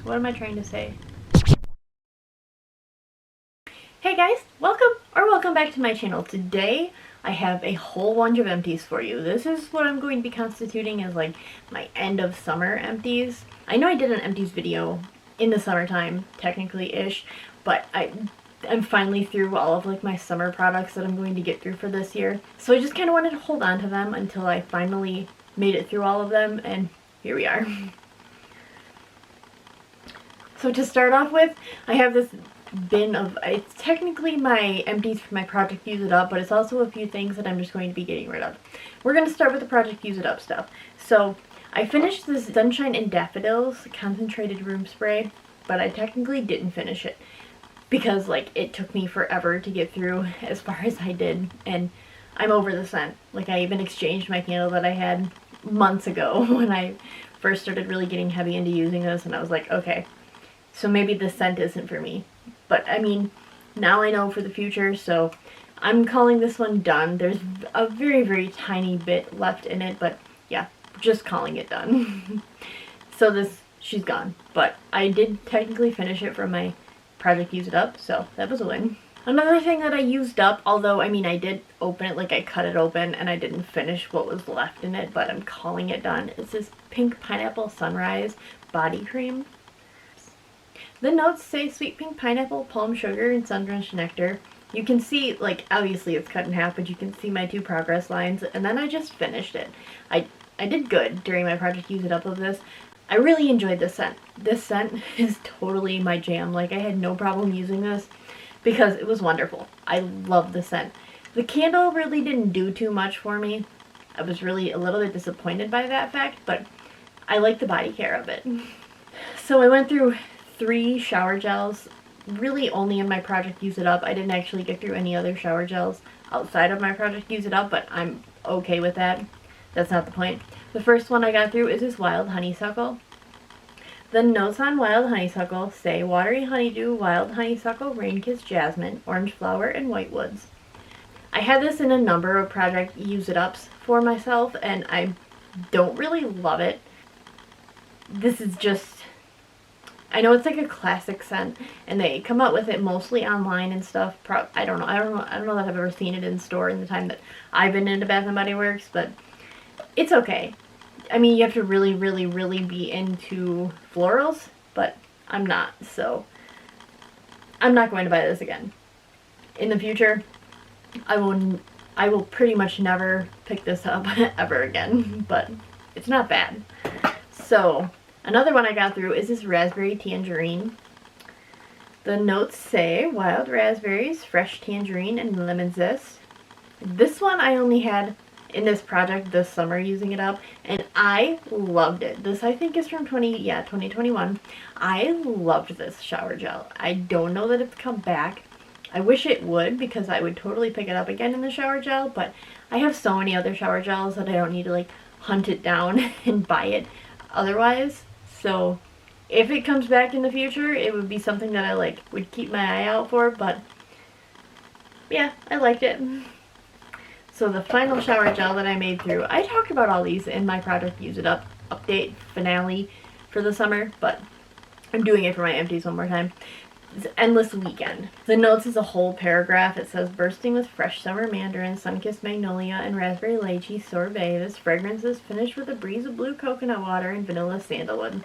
What am I trying to say? Hey guys, welcome back to my channel. Today I have a whole bunch of empties for you. This is what I'm going to be constituting as like my end of summer empties. I know I did an empties video in the summertime, technically-ish, but I'm finally through all of like my summer products that I'm going to get through for this year. So I just kind of wanted to hold on to them until I finally made it through all of them, and here we are. So to start off with, I have this bin of, it's technically my empties for my Project Use It Up, but it's also a few things that I'm just going to be getting rid of. We're going to start with the Project Use It Up stuff. So I finished this Sunshine and Daffodils concentrated room spray, but I technically didn't finish it because like it took me forever to get through as far as I did, and I'm over the scent. Like I even exchanged my candle that I had months ago when I first started really getting heavy into using this, and I was like, okay, so maybe the scent isn't for me. But I mean, now I know for the future, so I'm calling this one done. There's a very, very tiny bit left in it, but yeah, just calling it done. So she's gone. But I did technically finish it from my Project Use It Up, so that was a win. Another thing that I used up, although I mean I did open it, like I cut it open and I didn't finish what was left in it, but I'm calling it done, is this Pink Pineapple Sunrise Body Cream. The notes say sweet pink pineapple, palm sugar, and sun-drenched nectar. You can see, like, obviously it's cut in half, but you can see my 2 progress lines, and then I just finished it. I did good during my Project Use It Up of this. I really enjoyed this scent. This scent is totally my jam. Like, I had no problem using this because it was wonderful. I love the scent. The candle really didn't do too much for me. I was really a little bit disappointed by that fact, but I like the body care of it. So I went through 3 shower gels, really only in my Project Use It Up. I didn't actually get through any other shower gels outside of my Project Use It Up, but I'm okay with that. That's not the point. The first one I got through is this Wild Honeysuckle. The notes on Wild Honeysuckle say watery honeydew, wild honeysuckle, rain-kissed jasmine, orange flower, and white woods. I had this in a number of Project Use It Ups for myself, and I don't really love it. This is just, I know it's like a classic scent, and they come out with it mostly online and stuff. I don't know that I've ever seen it in store in the time that I've been into Bath & Body Works, but it's okay. I mean, you have to really, really, really be into florals, but I'm not, so I'm not going to buy this again. In the future, I will pretty much never pick this up ever again, but it's not bad. So another one I got through is this Raspberry Tangerine. The notes say wild raspberries, fresh tangerine, and lemon zest. This one I only had in this project this summer using it up, and I loved it. This I think is from 2021. I loved this shower gel. I don't know that it's come back. I wish it would, because I would totally pick it up again in the shower gel, but I have so many other shower gels that I don't need to like hunt it down and buy it otherwise. So if it comes back in the future, it would be something that I like would keep my eye out for, but yeah, I liked it. So the final shower gel that I made through, I talked about all these in my Project Use It Up update finale for the summer, but I'm doing it for my empties one more time. It's Endless Weekend. The notes is a whole paragraph. It says, bursting with fresh summer mandarin, sun-kissed magnolia, and raspberry lychee sorbet. This fragrance is finished with a breeze of blue coconut water and vanilla sandalwood.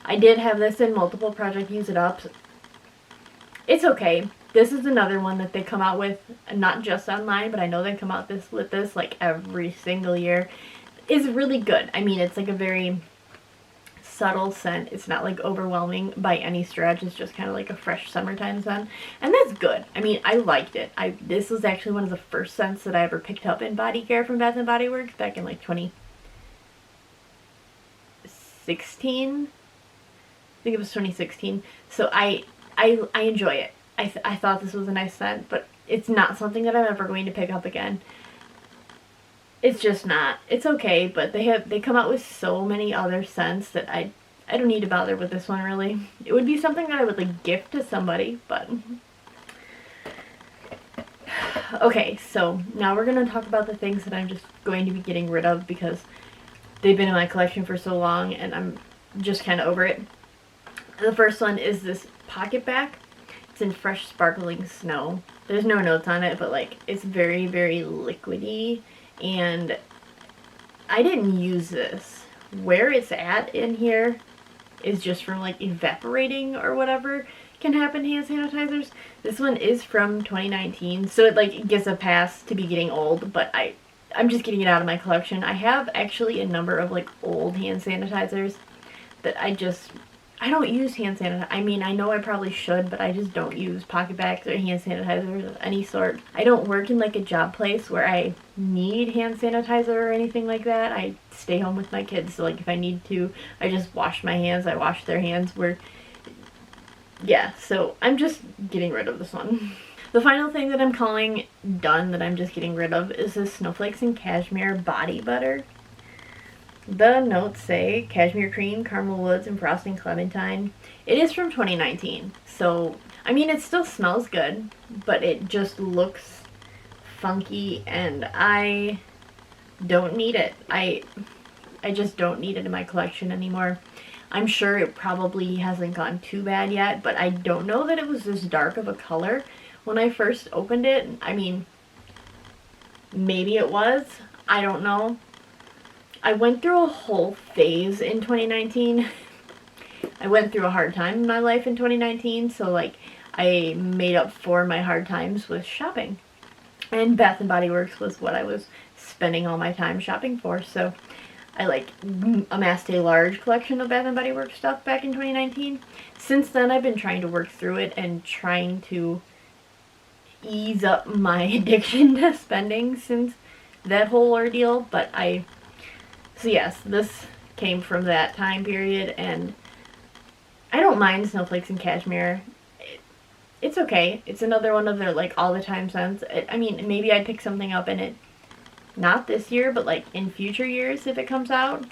I did have this in multiple Project Use It Ups. It's okay. This is another one that they come out with, not just online, but I know they come out with this like every single year. It's really good. I mean, it's like a very subtle scent. It's not like overwhelming by any stretch. It's just kind of like a fresh summertime scent, and that's good. I mean, I liked it. This was actually one of the first scents that I ever picked up in body care from Bath & Body Works back in like 2016. I think it was 2016. So I enjoy it. I thought this was a nice scent, but it's not something that I'm ever going to pick up again. It's just not. It's okay, but they come out with so many other scents that I don't need to bother with this one, really. It would be something that I would like gift to somebody, but okay, so now we're going to talk about the things that I'm just going to be getting rid of because they've been in my collection for so long and I'm just kind of over it. The first one is this pocket back. It's in Fresh Sparkling Snow. There's no notes on it, but like it's very, very liquidy, and I didn't use this. Where it's at in here is just from like evaporating or whatever can happen to hand sanitizers. This one is from 2019, so it like gets a pass to be getting old, but I'm just getting it out of my collection. I have actually a number of like old hand sanitizers that I don't use hand sanitizer. I mean, I know I probably should, but I just don't use pocket bags or hand sanitizers of any sort. I don't work in like a job place where I need hand sanitizer or anything like that. I stay home with my kids, so like if I need to, I just wash my hands, I wash their hands. Yeah, so I'm just getting rid of this one. The final thing that I'm calling done that I'm just getting rid of is this Snowflakes and Cashmere body butter. The notes say cashmere cream, caramel woods, and frosting clementine. It is from 2019, so I mean it still smells good, but it just looks funky and I don't need it. I just don't need it in my collection anymore. I'm sure it probably hasn't gone too bad yet, but I don't know that it was this dark of a color when I first opened it. I mean, maybe it was. I don't know. I went through a whole phase in 2019. I went through a hard time in my life in 2019, so like I made up for my hard times with shopping. And Bath and Body Works was what I was spending all my time shopping for, so I like amassed a large collection of Bath and Body Works stuff back in 2019. Since then I've been trying to work through it and trying to ease up my addiction to spending since that whole ordeal, but so yes, this came from that time period, and I don't mind Snowflakes and Cashmere. It's okay. It's another one of their like all the time scents. I mean, maybe I'd pick something up in it, not this year, but like in future years if it comes out.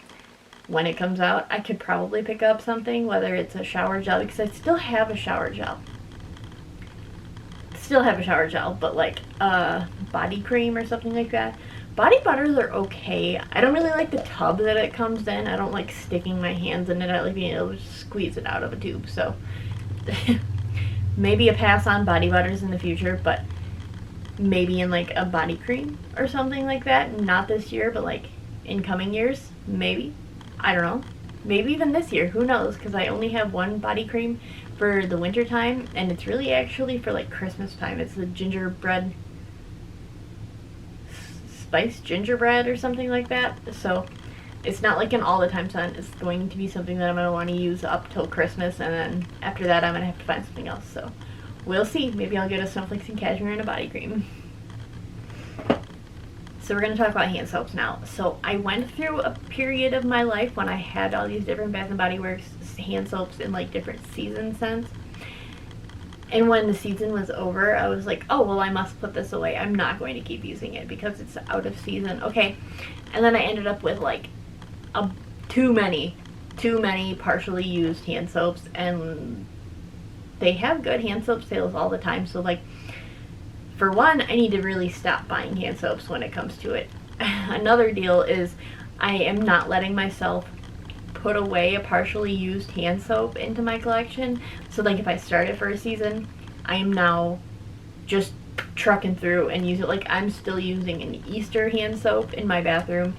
When it comes out, I could probably pick up something, whether it's a shower gel, because I still have a shower gel. But like body cream or something like that. Body butters are okay. I don't really like the tub that it comes in. I don't like sticking my hands in it. I like being able to squeeze it out of a tube. So maybe a pass on body butters in the future, but maybe in like a body cream or something like that. Not this year, but like in coming years, maybe. I don't know. Maybe even this year. Who knows? Because I only have one body cream for the winter time, and it's really actually for like Christmas time. It's the gingerbread spiced gingerbread or something like that, so it's not like an all the time scent. It's going to be something that I'm going to want to use up till Christmas, and then after that I'm going to have to find something else, so we'll see. Maybe I'll get a Snowflakes and Cashmere and a body cream. So we're going to talk about hand soaps now. So I went through a period of my life when I had all these different Bath and Body Works hand soaps in like different season scents. And when the season was over, I was like, oh, well, I must put this away. I'm not going to keep using it because it's out of season. Okay. And then I ended up with like too many partially used hand soaps, and they have good hand soap sales all the time. So like, for one, I need to really stop buying hand soaps when it comes to it. Another deal is I am not letting myself put away a partially used hand soap into my collection. So like if I start it for a season, I am now just trucking through and use it. Like I'm still using an Easter hand soap in my bathroom.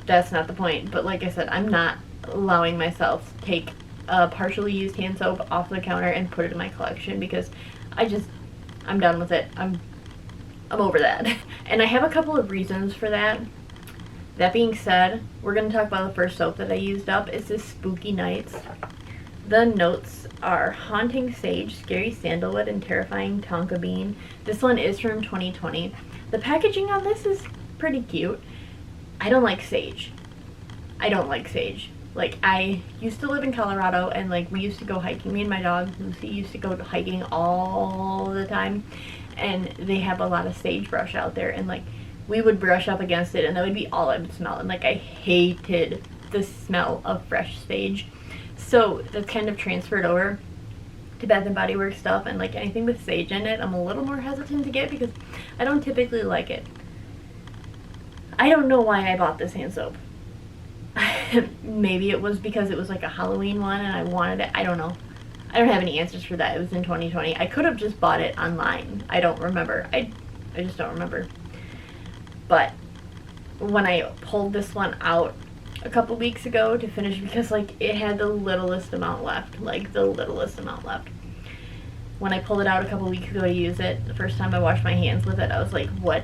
That's not the point, but like I said, I'm not allowing myself to take a partially used hand soap off the counter and put it in my collection because I'm done with it. I'm over that. And I have a couple of reasons for that. That being said, we're going to talk about the first soap that I used up. It's this Spooky Nights. The notes are haunting sage, scary sandalwood, and terrifying tonka bean. This one is from 2020. The packaging on this is pretty cute. I don't like sage. Like, I used to live in Colorado, and like we used to go hiking. Me and my dog Lucy used to go hiking all the time, and they have a lot of sagebrush out there, and like we would brush up against it and that would be all I would smell, and like I hated the smell of fresh sage. So that's kind of transferred over to Bath and Body Works stuff, and like anything with sage in it I'm a little more hesitant to get because I don't typically like it. I don't know why I bought this hand soap. Maybe it was because it was like a Halloween one and I wanted it. I don't know. I don't have any answers for that. It was in 2020. I could have just bought it online. I don't remember. I just don't remember. But when I pulled this one out a couple weeks ago to finish, because like it had the littlest amount left. Like the littlest amount left. When I pulled it out a couple weeks ago to use it, the first time I washed my hands with it, I was like, what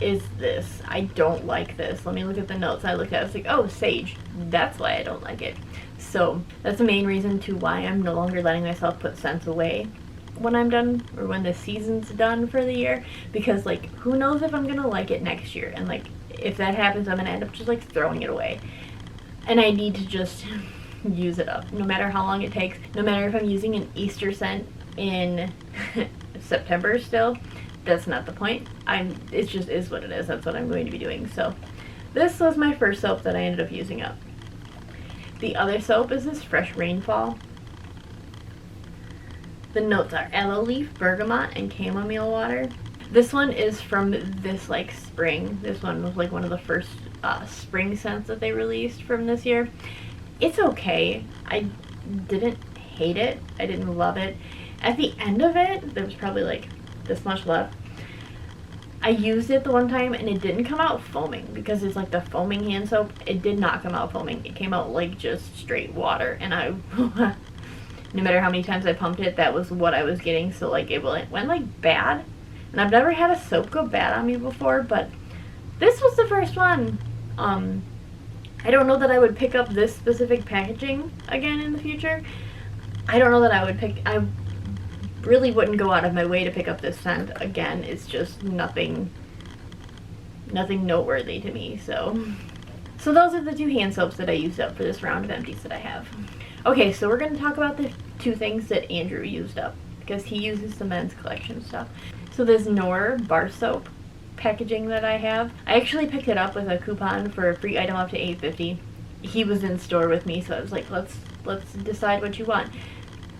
is this? I don't like this. Let me look at the notes. I looked at it, I was like, oh, sage. That's why I don't like it. So that's the main reason to why I'm no longer letting myself put scents away when I'm done, or when the season's done for the year, because like who knows if I'm gonna like it next year, and like if that happens I'm gonna end up just like throwing it away, and I need to just use it up no matter how long it takes, no matter if I'm using an Easter scent in September still. That's not the point. It just is what it is. That's what I'm going to be doing. So this was my first soap that I ended up using up. The other soap is this fresh Rainfall. The notes are aloe leaf, bergamot, and chamomile water. This one is from this like spring. This one was like one of the first spring scents that they released from this year. It's okay. I didn't hate it. I didn't love it. At the end of it, there was probably like this much left. I used it the one time and it didn't come out foaming, because it's like the foaming hand soap. It did not come out foaming. It came out like just straight water, and I no matter how many times I pumped it, that was what I was getting. So like it went like bad, and I've never had a soap go bad on me before, but this was the first one. I don't know that I would pick up this specific packaging again in the future. I don't know that I really wouldn't go out of my way to pick up this scent again. It's just nothing noteworthy to me. So those are the two hand soaps that I used up for this round of empties that I have. Okay, so we're going to talk about the two things that Andrew used up, because he uses the men's collection stuff. So this Noor Bar Soap packaging that I have, I actually picked it up with a coupon for a free item up to $8.50. He was in store with me, so I was like, let's decide what you want.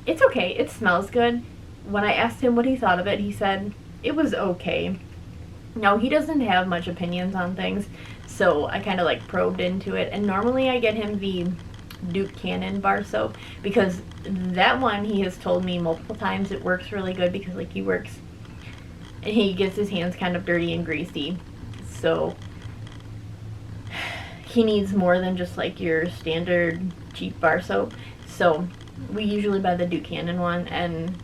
It's okay. It smells good. When I asked him what he thought of it, he said it was okay. Now, he doesn't have much opinions on things, so I kind of like probed into it, and normally I get him the Duke Cannon bar soap, because that one, he has told me multiple times, it works really good, because like he works and he gets his hands kind of dirty and greasy, so he needs more than just like your standard cheap bar soap. So we usually buy the Duke Cannon one, and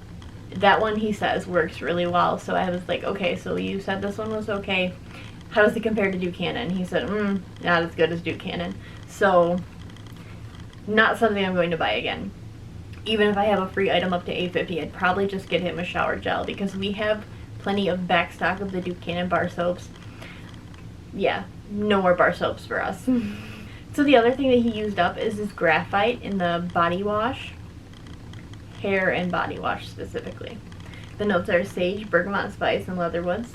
that one, he says, works really well. So I was like, okay, so you said this one was okay. How does it compare to Duke Cannon? He said, not as good as Duke Cannon. So not something I'm going to buy again. Even if I have a free item up to $8.50, I'd probably just get him a shower gel, because we have plenty of back stock of the Duke Cannon bar soaps. Yeah, no more bar soaps for us. So the other thing that he used up is this graphite in the body wash. Hair and body wash specifically. The notes are sage, bergamot spice, and leatherwoods.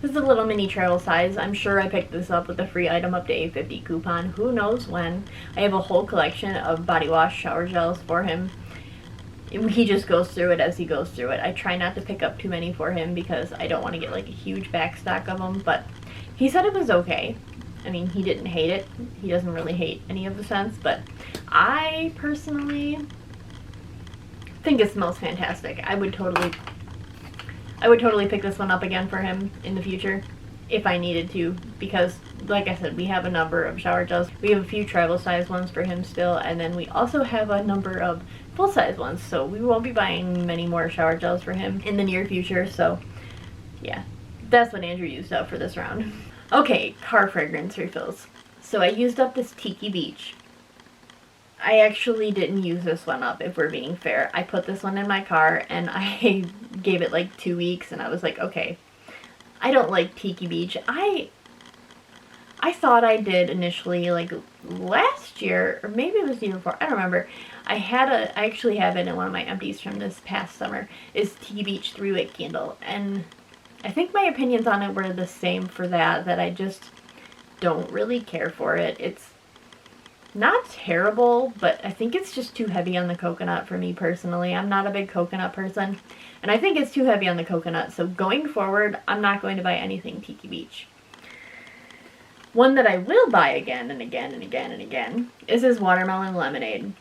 This is a little mini travel size. I'm sure I picked this up with a free item up to $8.50 coupon. Who knows when. I have a whole collection of body wash shower gels for him. He just goes through it as he goes through it. I try not to pick up too many for him, because I don't want to get like a huge back stock of them, but he said it was okay. I mean, he didn't hate it. He doesn't really hate any of the scents, but I personally think it smells fantastic. I would totally pick this one up again for him in the future if I needed to, because like I said, we have a number of shower gels. We have a few travel size ones for him still, and then we also have a number of full size ones, so we won't be buying many more shower gels for him in the near future. So yeah, that's what Andrew used up for this round. Okay, car fragrance refills. So I used up this Tiki Beach. I actually didn't use this one up, if we're being fair. I put this one in my car and I gave it like 2 weeks, and I was like, okay, I don't like Tiki Beach. I thought I did initially, like last year, or maybe it was the year before, I don't remember. I actually have it in one of my empties from this past summer, is Tiki Beach 3-wick candle, and I think my opinions on it were the same for that I just don't really care for it. It's not terrible, but I think it's just too heavy on the coconut for me personally. I'm not a big coconut person, and I think it's too heavy on the coconut, so going forward, I'm not going to buy anything Tiki Beach. One that I will buy again and again and again and again is this Watermelon Lemonade.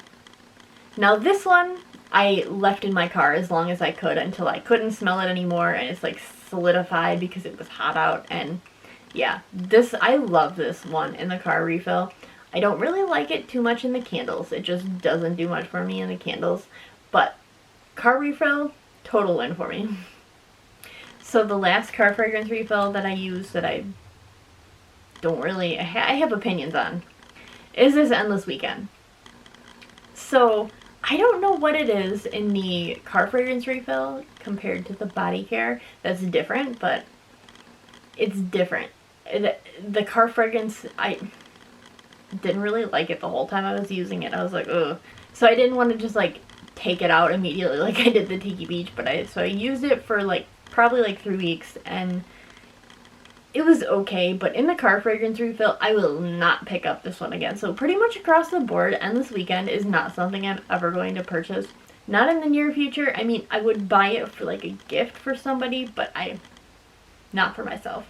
Now this one I left in my car as long as I could until I couldn't smell it anymore, and it's like solidified because it was hot out. And yeah, I love this one in the car refill. I don't really like it too much in the candles. It just doesn't do much for me in the candles. But car refill, total win for me. So the last car fragrance refill that I use that I don't really, I have opinions on, is this Endless Weekend. So I don't know what it is in the car fragrance refill compared to the body care that's different, but it's different. The car fragrance, I didn't really like it the whole time I was using it. I was like, ugh. So I didn't want to just like take it out immediately like I did the Tiki Beach, but I used it for like probably like 3 weeks, and it was okay. But in the car fragrance refill, I will not pick up this one again. So pretty much across the board, Endless Weekend is not something I'm ever going to purchase. Not in the near future. I mean, I would buy it for like a gift for somebody, but not for myself.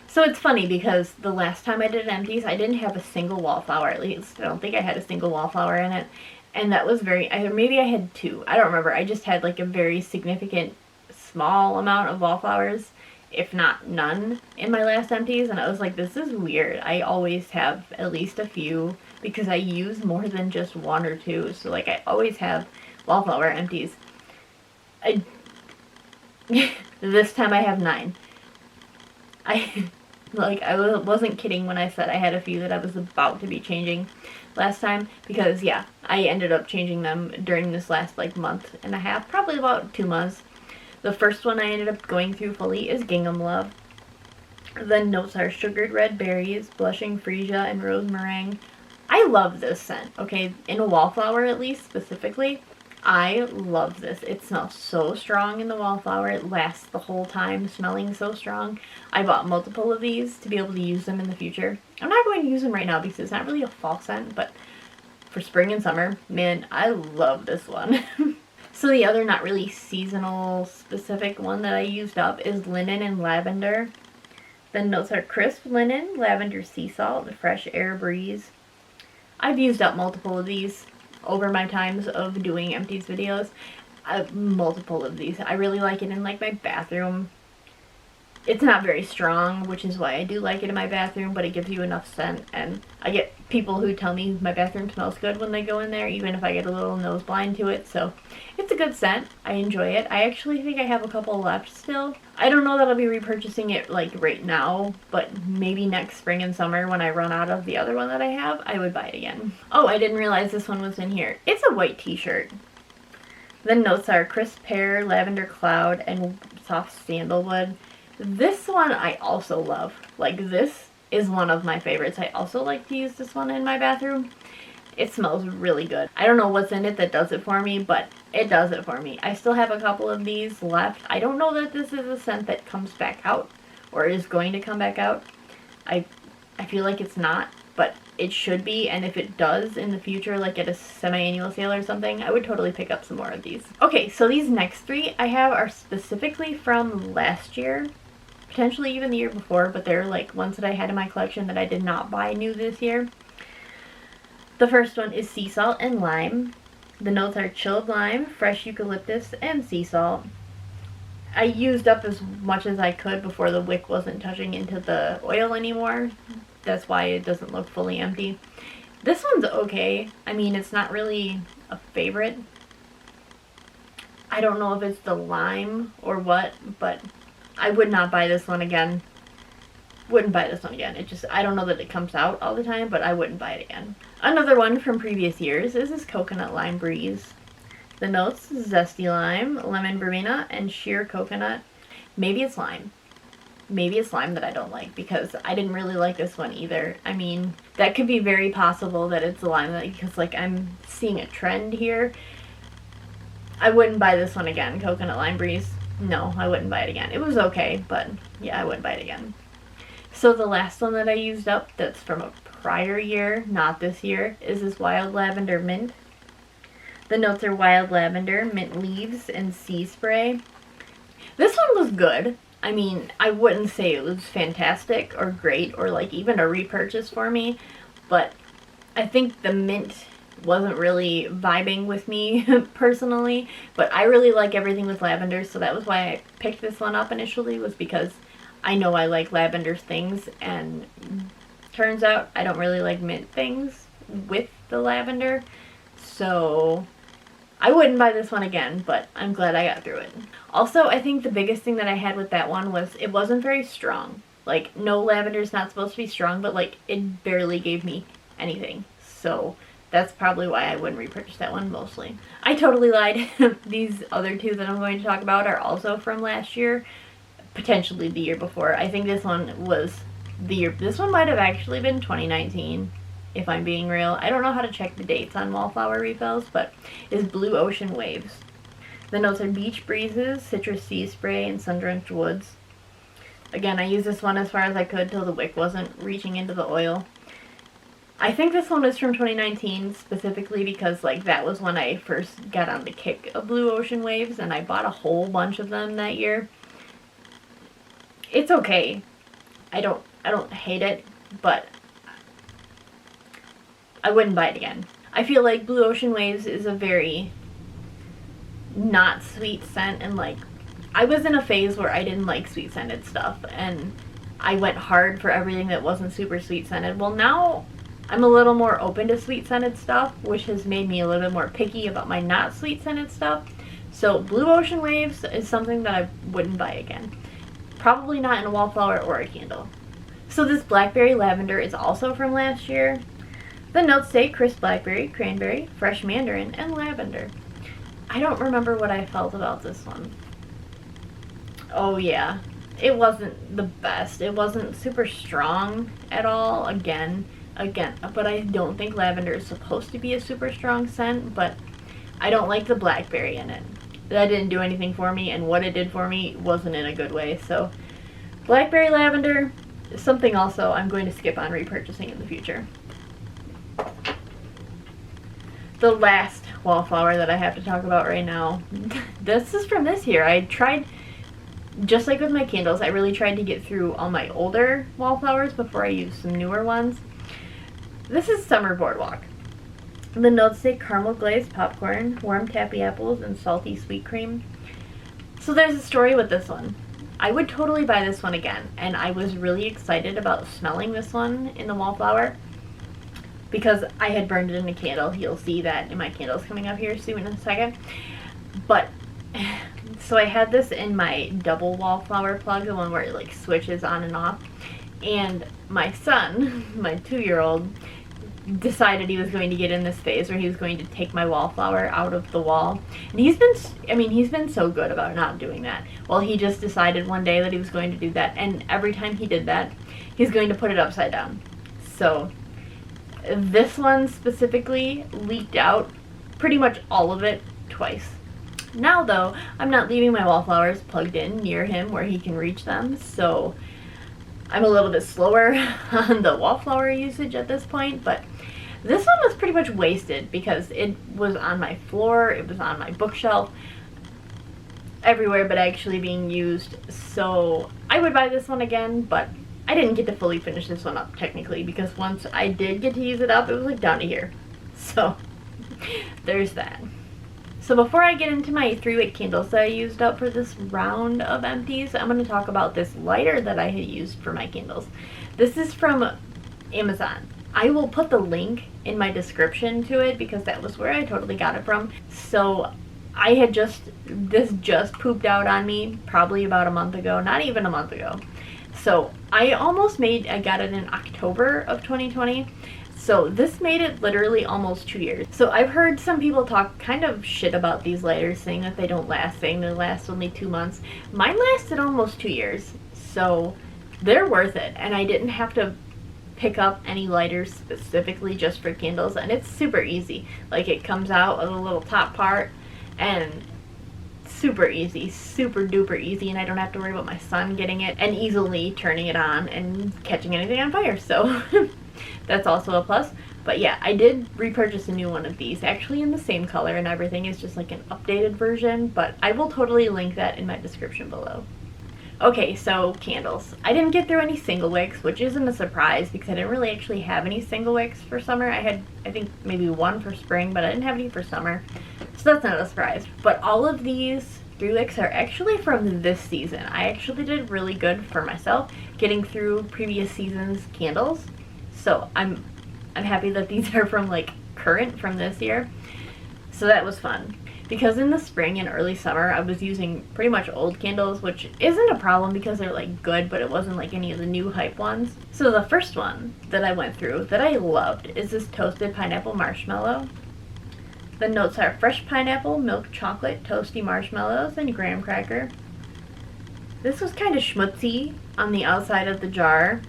So it's funny because the last time I did Empties, I didn't have a single wallflower, at least. I don't think I had a single wallflower in it. And that was maybe I had 2. I don't remember. I just had like a very significant small amount of wallflowers, if not none, in my last Empties. And I was like, this is weird. I always have at least a few because I use more than just 1 or 2. So like I always have Wallflower Empties. This time I have 9. I wasn't kidding when I said I had a few that I was about to be changing last time, because yeah, I ended up changing them during this last like month and a half, probably about 2 months. The first one I ended up going through fully is Gingham Love. The notes are sugared red berries, blushing freesia, and rose meringue. I love this scent, okay? In a wallflower at least, specifically. I love this. It smells so strong in the wallflower. It lasts the whole time smelling so strong. I bought multiple of these to be able to use them in the future. I'm not going to use them right now because it's not really a fall scent, but for spring and summer, man, I love this one. So the other not really seasonal specific one that I used up is Linen and Lavender. The notes are crisp linen, lavender sea salt, fresh air breeze. I've used up multiple of these over my times of doing Empties videos. Multiple of these. I really like it in like my bathroom. It's not very strong, which is why I do like it in my bathroom, but it gives you enough scent, and I get people who tell me my bathroom smells good when they go in there, even if I get a little nose blind to it. So it's a good scent. I enjoy it. I actually think I have a couple left still. I don't know that I'll be repurchasing it like right now, but maybe next spring and summer when I run out of the other one that I have, I would buy it again. Oh, I didn't realize this one was in here. It's a white t-shirt. The notes are crisp pear, lavender cloud, and soft sandalwood. This one I also love. Like, this is one of my favorites. I also like to use this one in my bathroom. It smells really good. I don't know what's in it that does it for me, but it does it for me. I still have a couple of these left. I don't know that this is a scent that comes back out or is going to come back out. I feel like it's not, but it should be, and if it does in the future, like at a semi-annual sale or something, I would totally pick up some more of these. Okay, so these next 3 I have are specifically from last year. Potentially even the year before, but they're like ones that I had in my collection that I did not buy new this year. The first one is Sea Salt and Lime. The notes are chilled lime, fresh eucalyptus, and sea salt. I used up as much as I could before the wick wasn't touching into the oil anymore. That's why it doesn't look fully empty. This one's okay. I mean, it's not really a favorite. I don't know if it's the lime or what, but I would not buy this one again. Wouldn't buy this one again. It just, I don't know that it comes out all the time, but I wouldn't buy it again. Another one from previous years is this Coconut Lime Breeze. The notes, zesty lime, lemon verbena, and sheer coconut. Maybe it's lime. Maybe it's lime that I don't like, because I didn't really like this one either. I mean, that could be very possible that it's the lime, because like I'm seeing a trend here. I wouldn't buy this one again, Coconut Lime Breeze. No, I wouldn't buy it again. It was okay, but yeah, I wouldn't buy it again. So the last one that I used up that's from a prior year, not this year, is this Wild Lavender Mint. The notes are wild lavender, mint leaves, and sea spray. This one was good. I mean, I wouldn't say it was fantastic or great or like even a repurchase for me, but I think the mint wasn't really vibing with me personally, but I really like everything with lavender, so that was why I picked this one up initially, was because I know I like lavender things, and turns out I don't really like mint things with the lavender, so I wouldn't buy this one again, but I'm glad I got through it. Also, I think the biggest thing that I had with that one was it wasn't very strong. Like, no, lavender's not supposed to be strong, but like, it barely gave me anything, so that's probably why I wouldn't repurchase that one mostly. I totally lied. These other two that I'm going to talk about are also from last year, potentially the year before. I think this one was the year, this one might have actually been 2019, if I'm being real. I don't know how to check the dates on Wallflower refills, but it's Blue Ocean Waves. The notes are beach breezes, citrus sea spray, and sun-drenched woods. Again, I used this one as far as I could till the wick wasn't reaching into the oil. I think this one was from 2019 specifically because like that was when I first got on the kick of Blue Ocean Waves, and I bought a whole bunch of them that year. It's okay. I don't hate it, but I wouldn't buy it again. I feel like Blue Ocean Waves is a very not sweet scent, and like I was in a phase where I didn't like sweet scented stuff, and I went hard for everything that wasn't super sweet scented. Well, now I'm a little more open to sweet scented stuff, which has made me a little bit more picky about my not sweet scented stuff. So Blue Ocean Waves is something that I wouldn't buy again. Probably not in a wallflower or a candle. So this blackberry lavender is also from last year. The notes say crisp blackberry, cranberry, fresh mandarin, and lavender. I don't remember what I felt about this one. Oh yeah, it wasn't the best. It wasn't super strong at all, again, but I don't think lavender is supposed to be a super strong scent, but I don't like the blackberry in it. That didn't do anything for me, and what it did for me wasn't in a good way, so blackberry lavender is something also I'm going to skip on repurchasing in the future. The last wallflower that I have to talk about right now, this is from this year. I tried, just like with my candles, I really tried to get through all my older wallflowers before I used some newer ones. This is Summer Boardwalk. The notes say caramel glazed popcorn, warm tappy apples, and salty sweet cream. So there's a story with this one. I would totally buy this one again, and I was really excited about smelling this one in the wallflower because I had burned it in a candle. You'll see that in my candles coming up here soon in a second. But, so I had this in my double wallflower plug, the one where it like switches on and off, and my son, my 2-year-old, decided he was going to get in this phase where he was going to take my wallflower out of the wall. And he's been so good about not doing that. Well, he just decided one day that he was going to do that, and every time he did that, he's going to put it upside down. So this one specifically leaked out pretty much all of it twice. Now though, I'm not leaving my wallflowers plugged in near him where he can reach them, so I'm a little bit slower on the wallflower usage at this point, but this one was pretty much wasted because it was on my floor, it was on my bookshelf, everywhere but actually being used. So I would buy this one again, but I didn't get to fully finish this one up technically because once I did get to use it up, it was like down to here. So there's that. So before I get into my 3-wick candles that I used up for this round of empties, I'm going to talk about this lighter that I had used for my candles. This is from Amazon. I will put the link in my description to it because that was where I totally got it from. So I had this just pooped out on me probably about a month ago, not even a month ago. So I got it in October of 2020. So this made it literally almost 2 years. So I've heard some people talk kind of shit about these lighters, saying that they don't last, saying they last only 2 months. Mine lasted almost 2 years, so they're worth it. And I didn't have to pick up any lighters specifically just for candles, and it's super easy. Like, it comes out of the little top part, and super easy, super duper easy, and I don't have to worry about my son getting it and easily turning it on and catching anything on fire, so that's also a plus. But yeah, I did repurchase a new one of these, actually in the same color and everything. It's just like an updated version, but I will totally link that in my description below. Okay, so candles. I didn't get through any single wicks, which isn't a surprise because I didn't really actually have any single wicks for summer. I had, I think, maybe one for spring, but I didn't have any for summer. So that's not a surprise. But all of these 3 wicks are actually from this season. I actually did really good for myself getting through previous season's candles. So I'm happy that these are from like current from this year. So that was fun. Because in the spring and early summer, I was using pretty much old candles, which isn't a problem because they're like good, but it wasn't like any of the new hype ones. So the first one that I went through that I loved is this Toasted Pineapple Marshmallow. The notes are fresh pineapple, milk chocolate, toasty marshmallows, and graham cracker. This was kind of schmutzy on the outside of the jar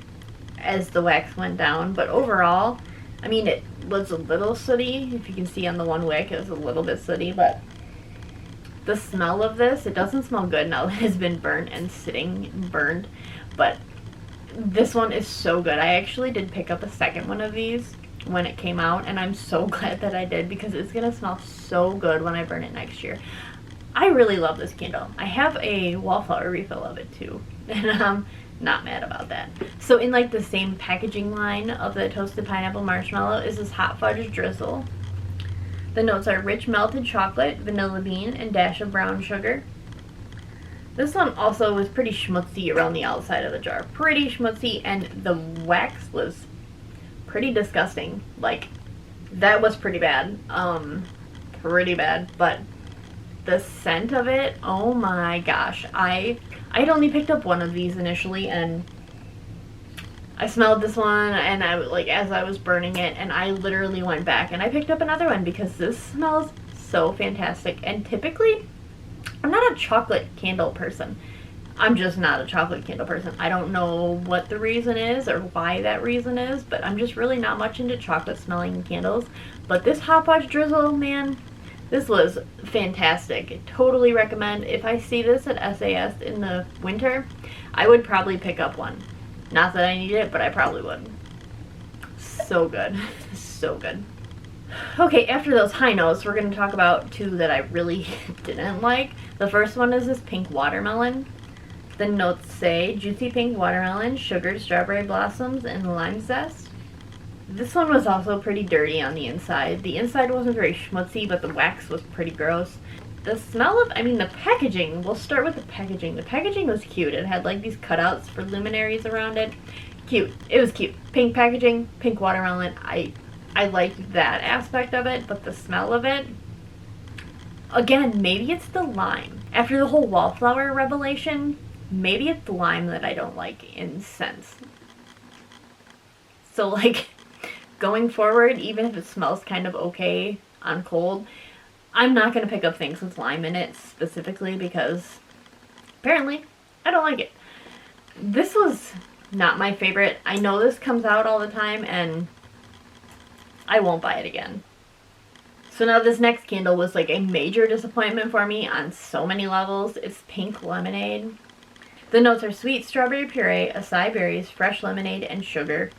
as the wax went down, but overall, I mean, it was a little sooty. If you can see on the one wick, it was a little bit sooty, but the smell of this, it doesn't smell good now that it's been burnt and sitting burned, but this one is so good. I actually did pick up a second one of these when it came out, and I'm so glad that I did because it's gonna smell so good when I burn it next year. I really love this candle. I have a Wallflower refill of it too, and I'm not mad about that. So in like the same packaging line of the Toasted Pineapple Marshmallow is this Hot Fudge Drizzle. The notes are rich melted chocolate, vanilla bean, and dash of brown sugar. This one also was pretty schmutzy around the outside of the jar. Pretty schmutzy, and the wax was pretty disgusting. Like, that was pretty bad. Pretty bad, but the scent of it, oh my gosh. I'd only picked up one of these initially, and I smelled this one, and I like as I was burning it, and I literally went back and I picked up another one because this smells so fantastic. And typically, I'm not a chocolate candle person. I'm just not a chocolate candle person. I don't know what the reason is or why that reason is, but I'm just really not much into chocolate smelling candles. But this Hot Fudge Drizzle, man, this was fantastic. Totally recommend. If I see this at SAS in the winter, I would probably pick up one. Not that I need it, but I probably would. So good. So good. Okay, after those high notes, we're going to talk about 2 that I really didn't like. The first one is this pink watermelon. The notes say juicy pink watermelon, sugared strawberry blossoms, and lime zest. This one was also pretty dirty on the inside. The inside wasn't very schmutzy, but the wax was pretty gross. The smell of, the packaging, we'll start with the packaging. The packaging was cute. It had like these cutouts for luminaries around it. Cute. It was cute. Pink packaging, pink watermelon. I liked that aspect of it, but the smell of it, again, maybe it's the lime. After the whole wallflower revelation, maybe it's the lime that I don't like in scents. So like, going forward, even if it smells kind of okay on cold, I'm not going to pick up things with lime in it specifically because apparently I don't like it. This was not my favorite. I know this comes out all the time and I won't buy it again. So now this next candle was like a major disappointment for me on so many levels. It's pink lemonade. The notes are sweet strawberry puree, acai berries, fresh lemonade, and sugar.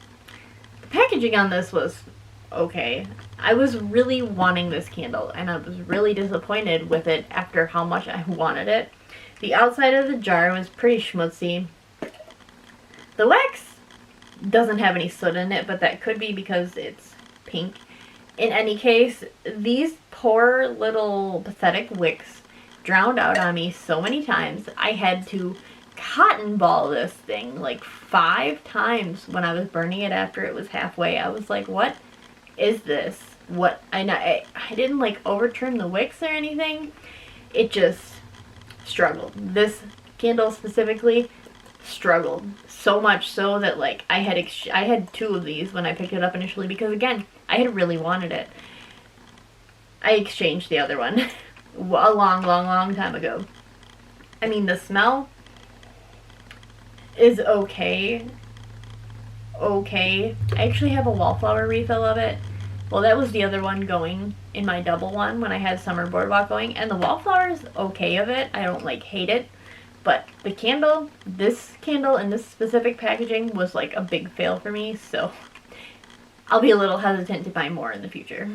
The packaging on this was okay. I was really wanting this candle, and I was really disappointed with it after how much I wanted it. The outside of the jar was pretty schmutzy. The wax doesn't have any soot in it, but that could be because it's pink. In any case, these poor little pathetic wicks drowned out on me so many times. I had to cotton ball this thing like 5 times when I was burning it after it was halfway. I was like, what is this? What? I didn't like overturn the wicks or anything. It just struggled. This candle specifically struggled so much so that like I had 2 of these when I picked it up initially because again, I had really wanted it. I exchanged the other one a long time ago. I mean, the smell is okay. I actually have a Wallflower refill of it. Well, that was the other one going in my double one when I had Summer Boardwalk going, and the Wallflower is okay of it. I don't like hate it, but the candle, this candle in this specific packaging was like a big fail for me, so I'll be a little hesitant to buy more in the future.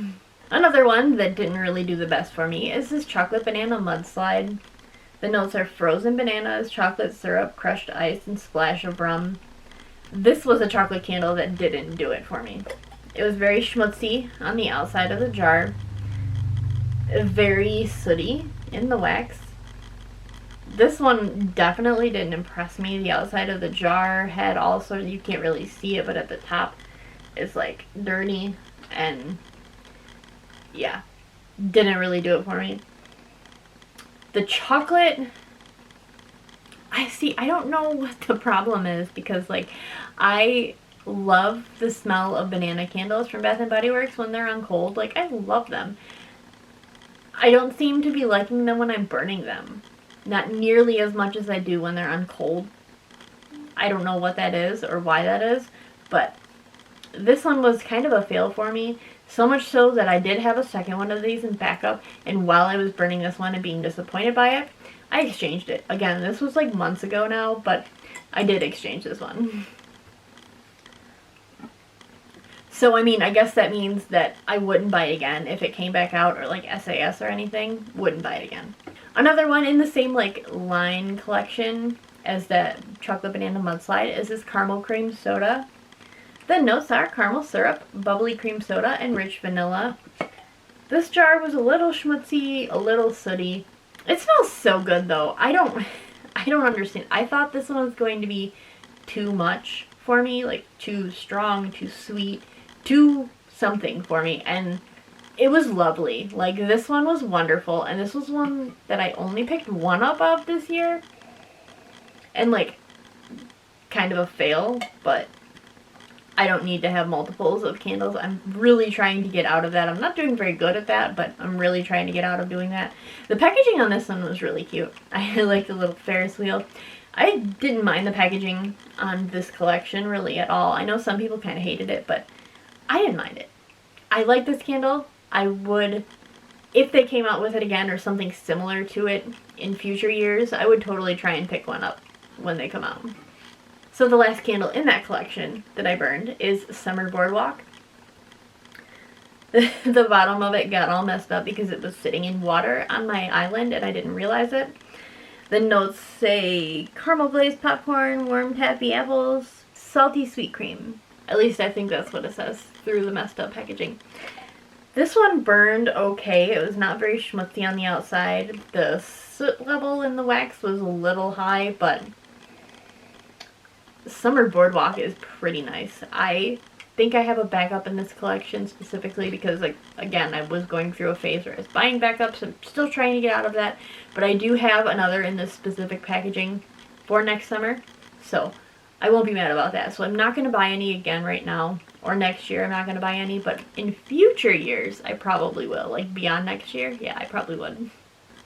Another one that didn't really do the best for me is this Chocolate Banana Mudslide. The notes are frozen bananas, chocolate syrup, crushed ice, and splash of rum. This was a chocolate candle that didn't do it for me. It was very schmutzy on the outside of the jar, very sooty in the wax. This one definitely didn't impress me. The outside of the jar had all sorts of, you can't really see it, but at the top it's like dirty, and yeah, didn't really do it for me. The chocolate, I don't know what the problem is, because like I love the smell of banana candles from Bath & Body Works when they're on cold. Like, I love them. I don't seem to be liking them when I'm burning them. Not nearly as much as I do when they're on cold. I don't know what that is or why that is, but this one was kind of a fail for me. So much so that I did have a second one of these in backup, and while I was burning this one and being disappointed by it, I exchanged it. Again, this was like months ago now, but I did exchange this one. So, I mean, I guess that means that I wouldn't buy it again if it came back out, or like SAS or anything. Wouldn't buy it again. Another one in the same like line collection as that chocolate banana mudslide is this caramel cream soda. The notes are caramel syrup, bubbly cream soda, and rich vanilla. This jar was a little schmutzy, a little sooty. It smells so good though. I don't understand. I thought this one was going to be too much for me, like too strong, too sweet, too something for me, and it was lovely. Like, this one was wonderful, and this was one that I only picked one up of this year, and like kind of a fail, but I don't need to have multiples of candles. I'm really trying to get out of that. I'm not doing very good at that, but I'm really trying to get out of doing that. The packaging on this one was really cute. I like the little Ferris wheel. I didn't mind the packaging on this collection really at all. I know some people kind of hated it, but I didn't mind it. I like this candle. I would, if they came out with it again or something similar to it in future years, I would totally try and pick one up when they come out. So the last candle in that collection that I burned is Summer Boardwalk. The bottom of it got all messed up because it was sitting in water on my island and I didn't realize it. The notes say caramel glazed popcorn, warm taffy apples, salty sweet cream. At least I think that's what it says through the messed up packaging. This one burned okay. It was not very schmutzy on the outside. The soot level in the wax was a little high, but Summer Boardwalk is pretty nice. I think I have a backup in this collection specifically because, like, again, I was going through a phase where I was buying backups. I'm still trying to get out of that, but I do have another in this specific packaging for next summer, so I won't be mad about that. So I'm not going to buy any again right now, or next year I'm not going to buy any, but in future years I probably will. Like beyond next year, yeah, I probably would.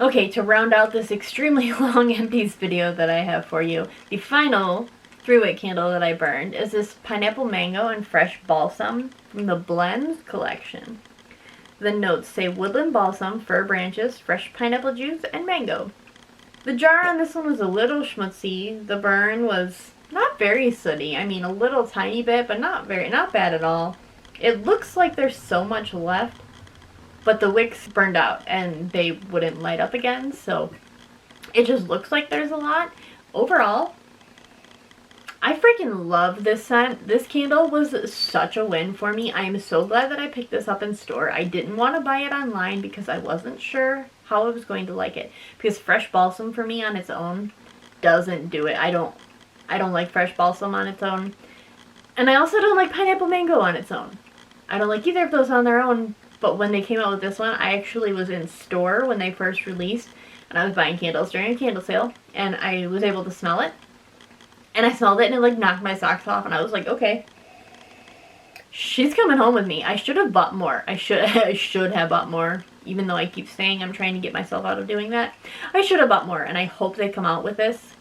Okay, to round out this extremely long empties video that I have for you, the final 3-wick candle that I burned is this pineapple mango and fresh balsam from the Blends collection. The notes say woodland balsam, fir branches, fresh pineapple juice, and mango. The jar on this one was a little schmutzy. The burn was not very sooty. I mean, a little tiny bit, but not bad at all. It looks like there's so much left, but the wicks burned out and they wouldn't light up again, so it just looks like there's a lot. Overall, I freaking love this scent. This candle was such a win for me. I am so glad that I picked this up in store. I didn't want to buy it online because I wasn't sure how I was going to like it. Because fresh balsam for me on its own doesn't do it. I don't like fresh balsam on its own. And I also don't like pineapple mango on its own. I don't like either of those on their own. But when they came out with this one, I actually was in store when they first released. And I was buying candles during a candle sale. And I was able to smell it. And I smelled it and it like knocked my socks off, and I was like, okay, she's coming home with me. I should have bought more. I should have bought more, even though I keep saying I'm trying to get myself out of doing that. I should have bought more, and I hope they come out with this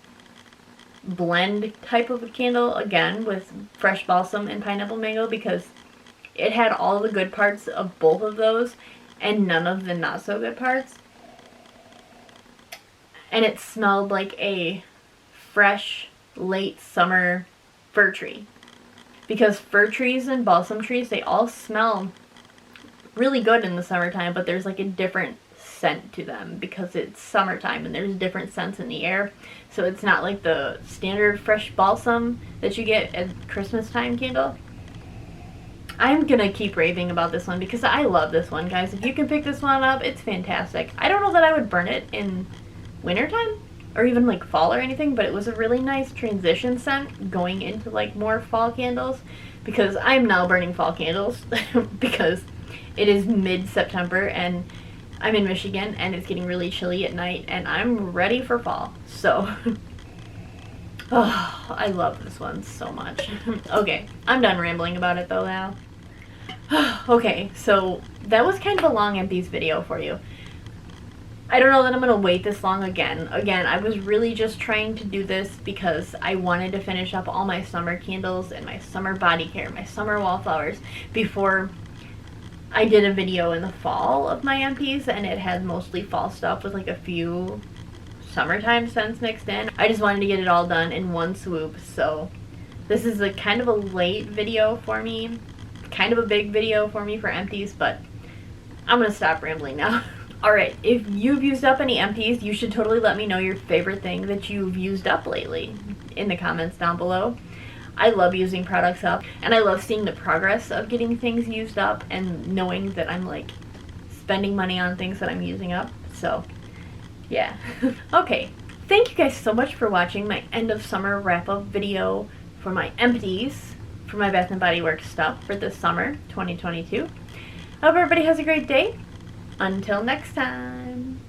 blend type of a candle again with fresh balsam and pineapple mango, because it had all the good parts of both of those and none of the not so good parts. And it smelled like a fresh late summer fir tree, because fir trees and balsam trees, they all smell really good in the summertime, but there's like a different scent to them because it's summertime and there's different scents in the air. So it's not like the standard fresh balsam that you get at Christmas time candle. I'm gonna keep raving about this one because I love this one, guys. If you can pick this one up, it's fantastic. I don't know that I would burn it in wintertime or even like fall or anything, but it was a really nice transition scent going into like more fall candles, because I'm now burning fall candles because it is mid-September and I'm in Michigan and it's getting really chilly at night and I'm ready for fall. So oh, I love this one so much. Okay, I'm done rambling about it though now. Okay, so that was kind of a long empties video for you. I don't know that I'm going to wait this long again. Again, I was really just trying to do this because I wanted to finish up all my summer candles and my summer body care, my summer wallflowers, before I did a video in the fall of my empties, and it had mostly fall stuff with like a few summertime scents mixed in. I just wanted to get it all done in one swoop, so this is a kind of a late video for me, kind of a big video for me for empties, but I'm going to stop rambling now. Alright, if you've used up any empties, you should totally let me know your favorite thing that you've used up lately in the comments down below. I love using products up, and I love seeing the progress of getting things used up and knowing that I'm like spending money on things that I'm using up. So, yeah. Okay, thank you guys so much for watching my end of summer wrap-up video for my empties for my Bath & Body Works stuff for this summer 2022. I hope everybody has a great day. Until next time.